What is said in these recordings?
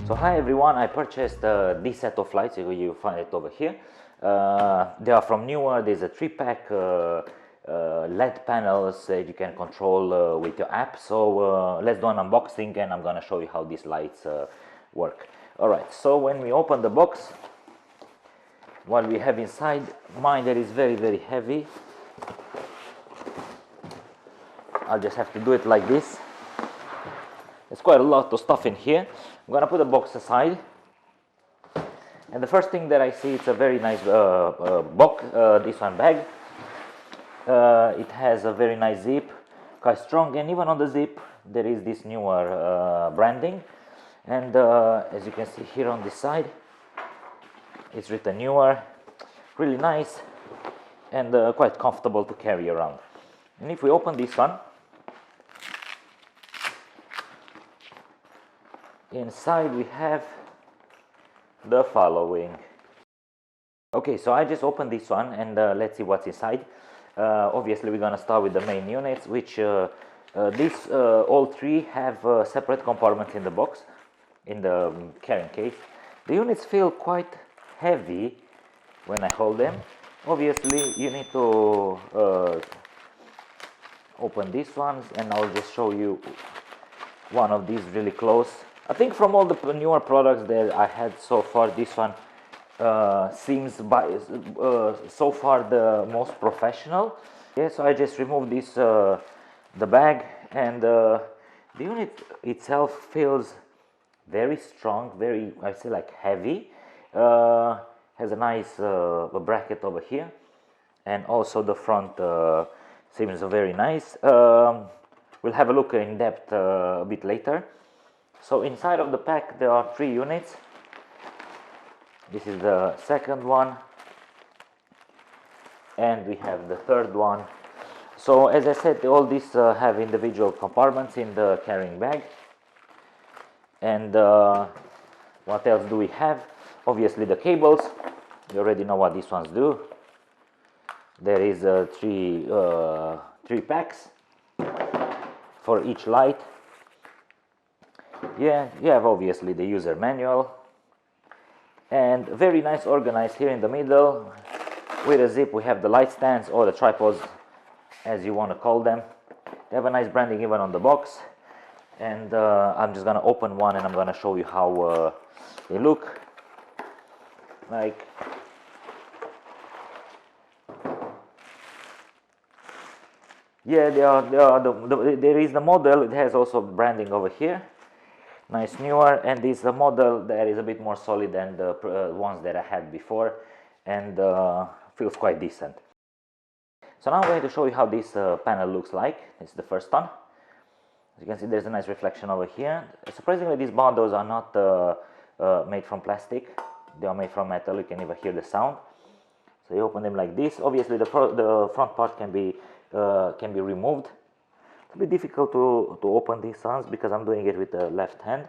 So hi everyone, I purchased this set of lights. You find it over here. They are from Neewer. There's a 3-pack LED panels that you can control with your app. So let's do an unboxing and I'm gonna show you how these lights work. Alright, so when we open the box, what we have inside, mine that is very heavy. I'll just have to do it like this. There's quite a lot of stuff in here. I'm gonna put the box aside, and the first thing that I see, it's a very nice box. This one bag. It has a very nice zip, quite strong, and even on the zip there is this Neewer branding. And as you can see here on this side, it's written Neewer. Really nice and quite comfortable to carry around. And if we open this one, inside we have the following. Okay, so I just opened this one and let's see what's inside. Obviously we're gonna start with the main units, which all three have separate compartments in the box, in the carrying case. The units feel quite heavy when I hold them. Obviously you need to open these ones, and I'll just show you one of these really close. I think from all the Neewer products that I had so far, this one seems so far the most professional. Yeah, so I just removed this the bag, and the unit itself feels very strong, very, I say, like heavy. Has a nice bracket over here, and also the front seems very nice. We'll have a look in depth a bit later. So inside of the pack there are 3 units. This is the second one, and we have the third one. So as I said, all these have individual compartments in the carrying bag. And what else do we have? Obviously the cables. You already know what these ones do. There is 3 packs for each light. Yeah, you have obviously the user manual, and very nice organized here in the middle. With a zip we have the light stands, or the tripods as you want to call them. They have a nice branding even on the box, and I'm just gonna open one and I'm gonna show you how they look like. Yeah, there is the model. It has also branding over here. Nice Neewer, and this is a model that is a bit more solid than the ones that I had before, and feels quite decent. So now I'm going to show you how this panel looks like. It's the first one. As you can see, there's a nice reflection over here. Surprisingly, these bundles are not made from plastic. They are made from metal. You can even hear the sound. So you open them like this. Obviously the front part can be removed. It's a bit difficult to open these ones because I'm doing it with the left hand.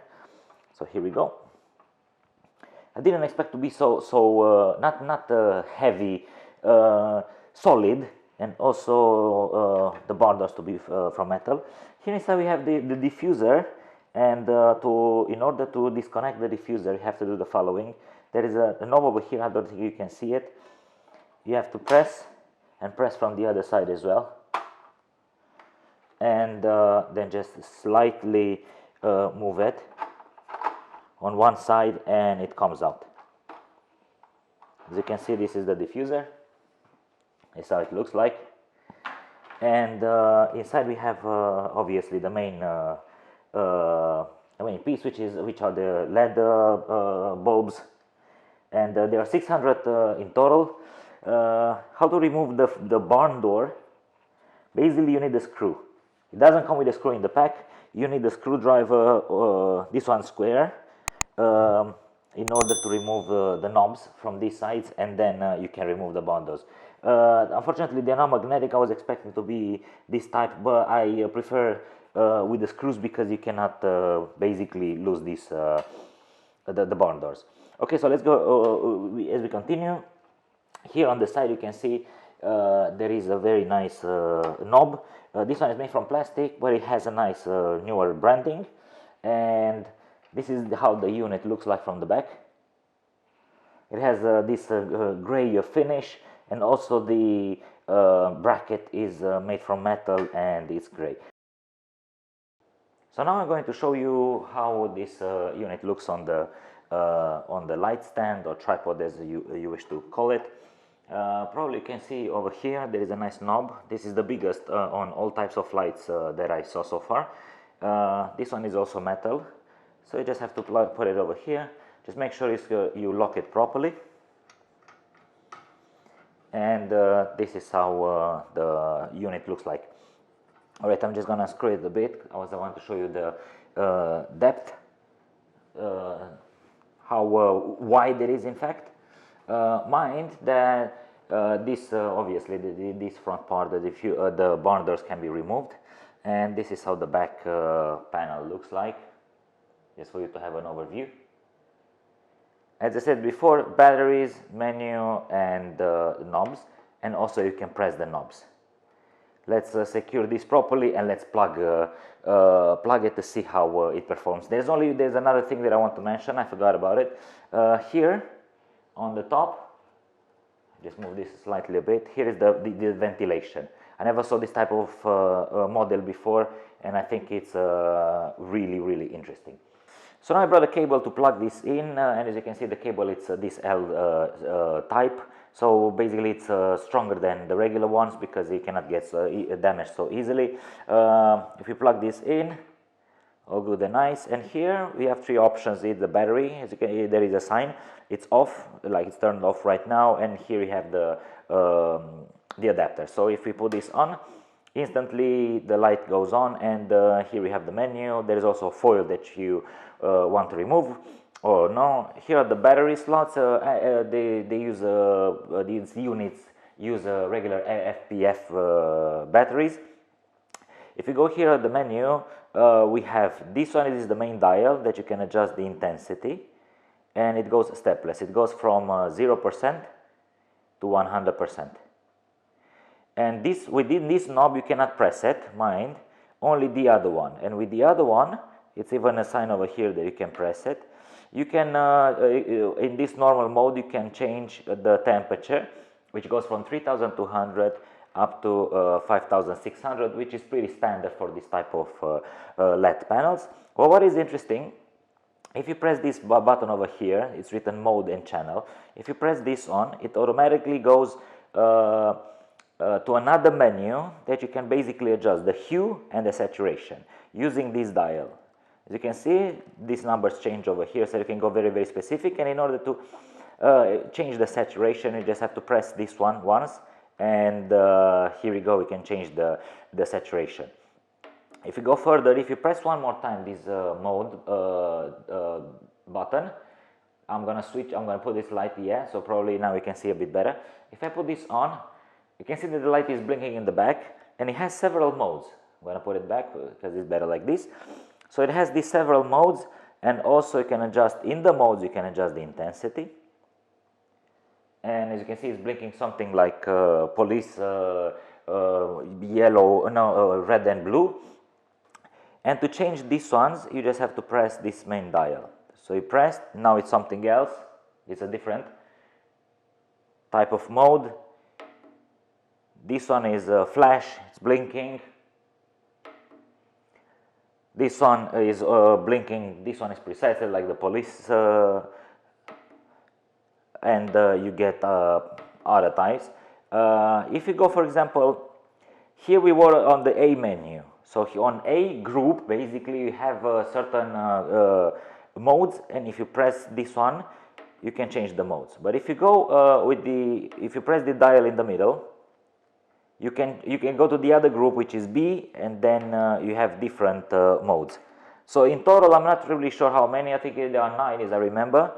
So here we go. I didn't expect to be not heavy, solid, and also the bar doors to be from metal. Here inside we have the diffuser, and in order to disconnect the diffuser you have to do the following. There is a knob over here. I don't think you can see it. You have to press from the other side as well, and then just slightly move it on one side and it comes out. As you can see, this is the diffuser. This is how it looks like. And inside we have obviously the main piece, which are the LED bulbs, and there are 600 in total. How to remove the barn door? Basically you need a screw. It doesn't come with a screw in the pack. You need a screwdriver, this one square, in order to remove the knobs from these sides, and then you can remove the barn doors. Unfortunately they're not magnetic. I was expecting to be this type, but I prefer with the screws because you cannot basically lose this the barn doors. Okay, so let's go as we continue. Here on the side you can see there is a very nice knob. This one is made from plastic, but it has a nice Neewer branding, and This is how the unit looks like from the back. It has this gray finish, and also the bracket is made from metal and it's gray. So now I'm going to show you how this unit looks on the light stand or tripod, as you wish to call it. Probably you can see over here there is a nice knob. This is the biggest on all types of lights that I saw so far. This one is also metal, so you just have to put it over here. Just make sure you lock it properly. And this is how the unit looks like. Alright, I'm just gonna screw it a bit. I also want to show you the depth, how wide it is in fact. Mind that this obviously this front part, the barn doors can be removed, and this is how the back panel looks like, just for you to have an overview. As I said before, batteries, menu, and knobs, and also you can press the knobs. Let's secure this properly, and let's plug it to see how it performs. There's another thing that I want to mention. I forgot about it. Here on the top, just move this slightly a bit. Here is the ventilation. I never saw this type of model before, and I think it's really interesting. So now I brought a cable to plug this in, and as you can see, the cable, it's this L type. So basically it's stronger than the regular ones because it cannot get damaged so easily. If you plug this in, all good and nice. And here we have three options. It's the battery. As you can, there is a sign. It's off, like it's turned off right now. And here we have the adapter. So if we put this on, instantly the light goes on, and here we have the menu. There is also foil that you want to remove or no. Here are the battery slots. They use these units use regular FPF batteries. If you go here at the menu, we have this one. This is the main dial that you can adjust the intensity, and it goes stepless. It goes from 0% to 100%. And this, within this knob, you cannot press it, mind, only the other one. And with the other one, it's even a sign over here that you can press it. You can, in this normal mode, you can change the temperature, which goes from 3200 up to 5600, which is pretty standard for this type of LED panels. Well, what is interesting, if you press this button over here, it's written mode and channel. If you press this on, it automatically goes to another menu that you can basically adjust the hue and the saturation using this dial. As you can see, these numbers change over here, so you can go very specific. And in order to change the saturation, you just have to press this one once, and here we go, we can change the saturation. If you go further, if you press one more time this mode button, I'm gonna put this light here, so probably now we can see a bit better. If I put this on, you can see that the light is blinking in the back, and it has several modes. I'm gonna put it back because it's better like this. So it has these several modes, and also you can adjust in the modes, you can adjust the intensity. And as you can see, it's blinking something like police, yellow, no, red and blue. And to change these ones, you just have to press this main dial. So you press, now it's something else, it's a different type of mode. This one is flash, it's blinking. This one is blinking, this one is precisely like the police, and you get other types. If you go, for example, here we were on the A menu. So on A group, basically you have certain modes, and if you press this one, you can change the modes. But if you go if you press the dial in the middle, you can go to the other group, which is B, and then you have different modes. So in total, I'm not really sure how many. I think there are 9, as I remember.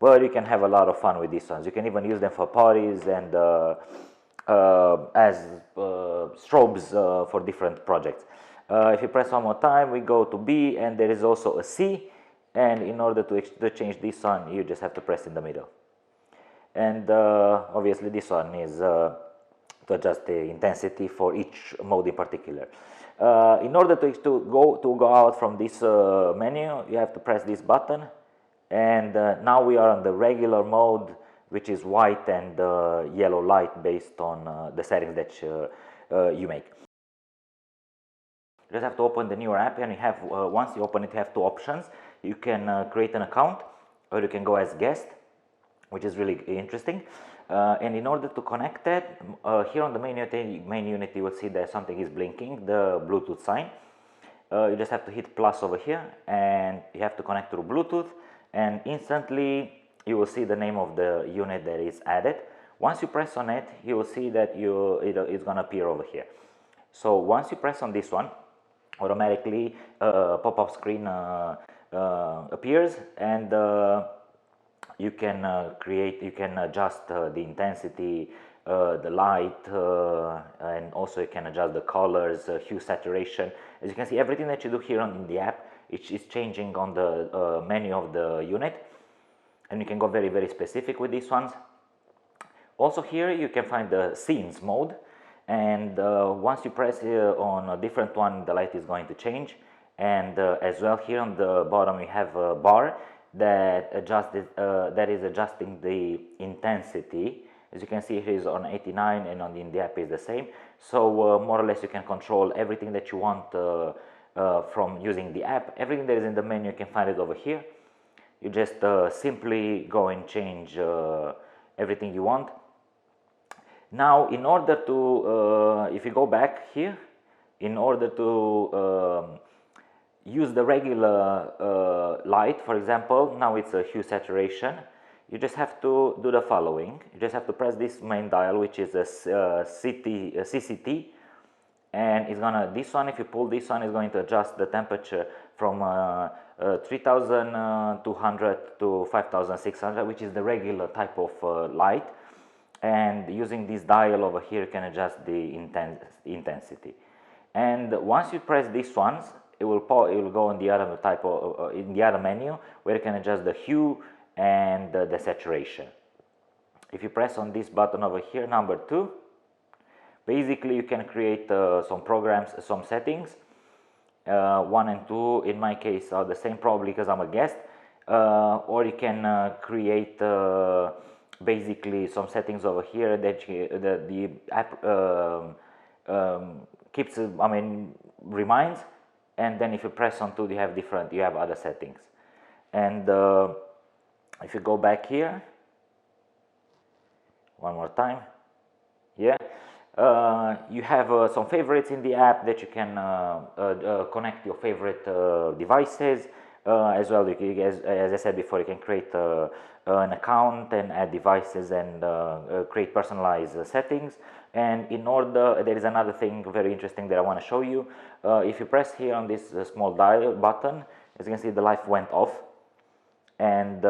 But you can have a lot of fun with these ones. You can even use them for parties and as strobes for different projects. If you press one more time, we go to B, and there is also a C. And in order to change this one, you just have to press in the middle. And obviously this one is to adjust the intensity for each mode in particular. In order to go out from this menu, you have to press this button, and now we are on the regular mode, which is white and yellow light based on the settings that you make. You just have to open the Neewer app, and you have once you open it, you have two options. You can create an account, or you can go as guest, which is really interesting. And in order to connect it, here on the main unit, you will see that something is blinking, the Bluetooth sign. You just have to hit plus over here, and you have to connect through Bluetooth, and instantly you will see the name of the unit that is added. Once you press on it, you will see that it's going to appear over here. So once you press on this one, automatically a pop-up screen appears, and you can adjust the intensity, the light, and also you can adjust the colors, hue, saturation. As you can see, everything that you do here in the app is changing on the menu of the unit, and you can go very, very specific with these ones. Also here you can find the scenes mode, and once you press on a different one, the light is going to change. And as well, here on the bottom you have a bar that is adjusting the intensity. As you can see, here is on 89, and in the app is the same. So more or less you can control everything that you want from using the app. Everything that is in the menu, you can find it over here. You just simply go and change everything you want. Now, in order to, if you go back here, in order to use the regular light, for example, now it's a hue saturation, you just have to do the following. You just have to press this main dial, which is a CCT, and it's gonna, this one, if you pull this one, is going to adjust the temperature from 3200 to 5600, which is the regular type of light. And using this dial over here, you can adjust the intensity. And once you press these ones, it will go in the other type of in the other menu, where you can adjust the hue and the saturation. If you press on this button over here, number 2, basically you can create some programs, some settings. 1 and 2 in my case are the same, probably because I'm a guest, or you can create basically some settings over here that the app keeps, reminds, and then if you press on 2, you have other settings. And if you go back here one more time, yeah, you have some favorites in the app that you can connect your favorite devices. As well, as I said before, you can create an account and add devices and create personalized settings. And in order, there is another thing very interesting that I want to show you. If you press here on this small dial button, as you can see, the light went off, and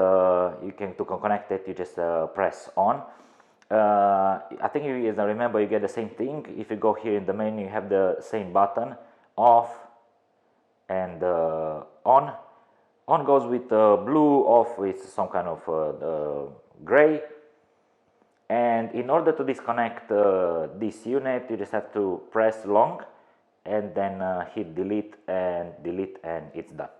you can, to connect it, you just press on. I think you guys remember, you get the same thing. If you go here in the menu, you have the same button, off and on. On goes with blue, off with some kind of gray. And in order to disconnect this unit, you just have to press long and then hit delete, and it's done.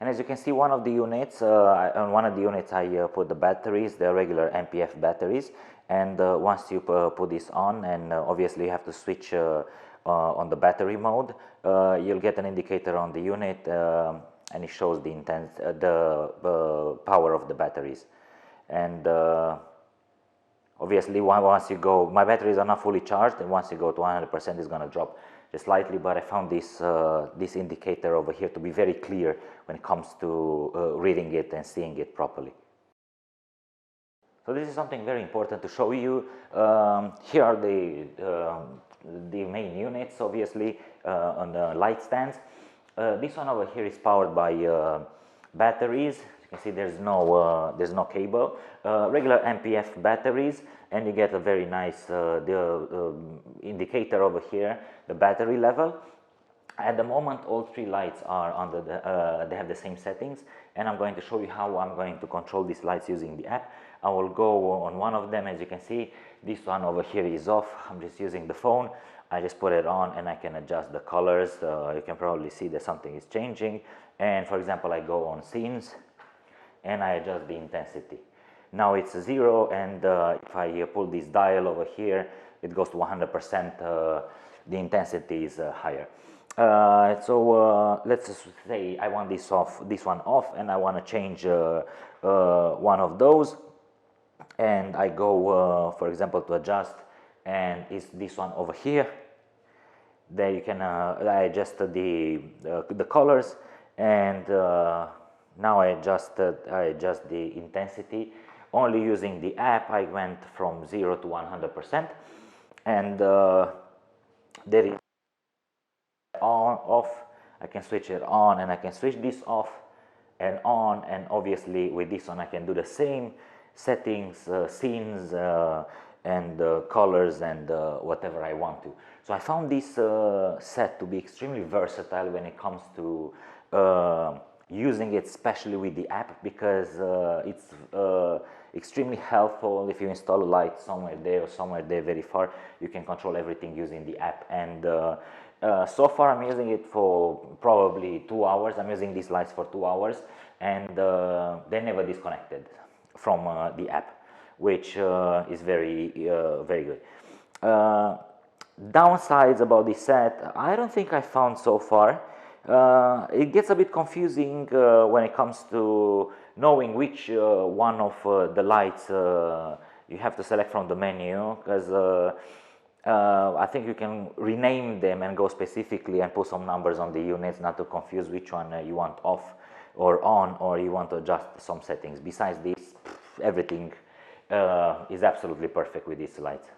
And as you can see, one of the units, on one of the units I put the batteries, the regular MPF batteries, and once you put this on, and obviously you have to switch on the battery mode, you'll get an indicator on the unit, and it shows the power of the batteries. And obviously once you go, my batteries are not fully charged, and once you go to 100%, it's going to drop just slightly, but I found this indicator over here to be very clear when it comes to reading it and seeing it properly. So this is something very important to show you. Here are the main units, obviously, on the light stands. This one over here is powered by batteries. You can see there's no cable, regular MPF batteries, and you get a very nice indicator over here, the battery level. At the moment, all three lights are under they have the same settings, and I'm going to show you how I'm going to control these lights using the app. I will go on one of them. As you can see, this one over here is off. I'm just using the phone. I just put it on and I can adjust the colors. You can probably see that something is changing. And for example, I go on scenes and I adjust the intensity. Now it's 0, and if I pull this dial over here, it goes to 100%. The intensity is higher. So let's just say I want this one off, and I want to change one of those, and I go for example to adjust, and it's this one over here. There you can I adjust the colors, and now I adjust the intensity. Only using the app I went from 0 to 100%, and there is on, off. I can switch it on, and I can switch this off and on, and obviously with this one I can do the same settings, scenes, and colors, and whatever I want to. So I found this set to be extremely versatile when it comes to using it, especially with the app, because it's extremely helpful. If you install a light somewhere there or somewhere there very far, you can control everything using the app. And so far I'm using it for probably 2 hours. I'm using these lights for 2 hours, and they never disconnected from the app, which is very good. Downsides about this set, I don't think I found so far. It gets a bit confusing when it comes to knowing which one of the lights you have to select from the menu, because I think you can rename them and go specifically and put some numbers on the units, not to confuse which one you want off or on, or you want to adjust some settings. Besides this, everything is absolutely perfect with these lights.